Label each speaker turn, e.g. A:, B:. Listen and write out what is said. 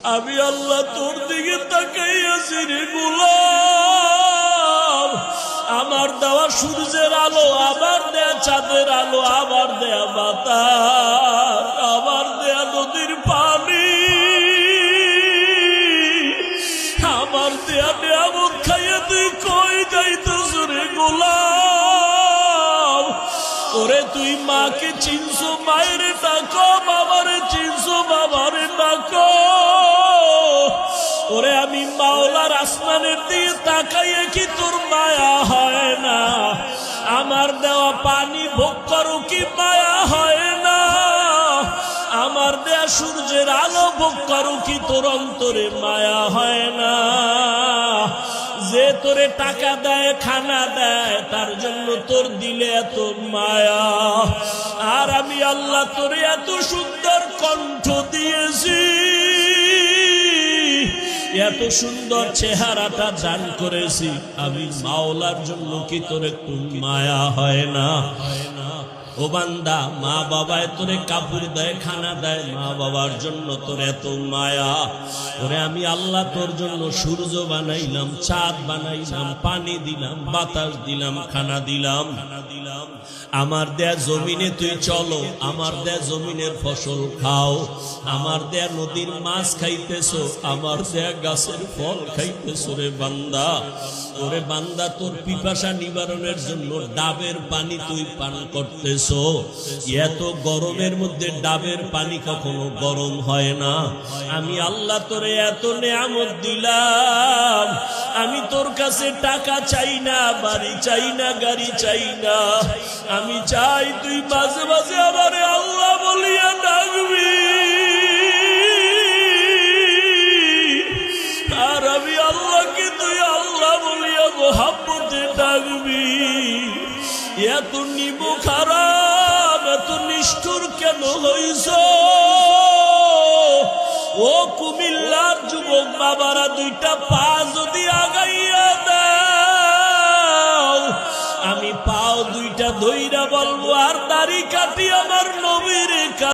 A: আমি আল্লাহ তোর দিকে তাকাইয়াছি রে গোলাম। আমার দেওয়া সূর্যের আলো, আবার দেয়া চাঁদের আলো, আবার দেয়া বাতাস, আবার দেয়া নদীর পানি, আমার দেয়া নিয়ামত খাইয়া তুই কই যাইতেছ রে গোলাম? ওরে তুই মাকে চিনছো, মায়ের ডাকো, বাবারে চিনছো, বাবারে ডাকো। ওরে আমি মাওলার আসমানের দিকে তাকাইয়ে কি তোর মায়া হয় না? আমার দেওয়া পানি ভোগ করো কি মায়া হয় না? আমার দেয়া সূর্যের আলো ভোগ করো কি তোর অন্তরে মায়া হয় না? যে তোরে টাকা দেয়, খানা দেয়, তার জন্য তোর দিলে এত মায়া। আর আমি আল্লাহ তোরে এত সুন্দর কণ্ঠ দিয়েছি, এত সুন্দর চেহারাটা দান করেছি, আমি মাওলার জন্য কি তোর একটু মায়া হয় না? ও বান্দা, মা বাবায় তোরে কাপড় দেয়, খানা দেয়, মা বাবার জন্য তোর এত মায়া। ওরে আমি আল্লাহ তোর জন্য সূর্য বানাইলাম, চাঁদ বানাইলাম, পানি দিলাম, বাতাস দিলাম, খানা দিলাম। আমার দেয়া জমিনে তুই চলো, আমার দেয়া জমিনের ফসল খাও, আমার দেয়া নদীর মাছ খাইতেছো, আমার দেয়া গাছের ফল খাইতেছো রে বান্দা। ওরে বান্দা, তোর পিপাসা নিবারণের জন্য ডাবের পানি তুই পান করতেছো। এত গরমের মধ্যে ডাবের পানি কখনো গরম হয় না। আমি আল্লাহ তোরে এত নেয়ামত দিলাম, আমি তোর কাছে টাকা চাই না, বাড়ি চাই না, গাড়ি চাই না। আমি চাই তুই মাঝে মাঝে আমারে আল্লাহ বলিয়া ডাকবি। আর আমি আল্লাহকে তুই আল্লাহ বলিয়া মোহাব্বতে ডাকবি। এত নিমু খারাপ, এত নিষ্ঠুর কেন হইছ? ও কুমিল্লার যুবক বাবারা, দুইটা পা যদি আগাইয়া দাও, আমি পাও দুইটা ধইরা বলবো, আর দাড়ি কাটি আমার নবীর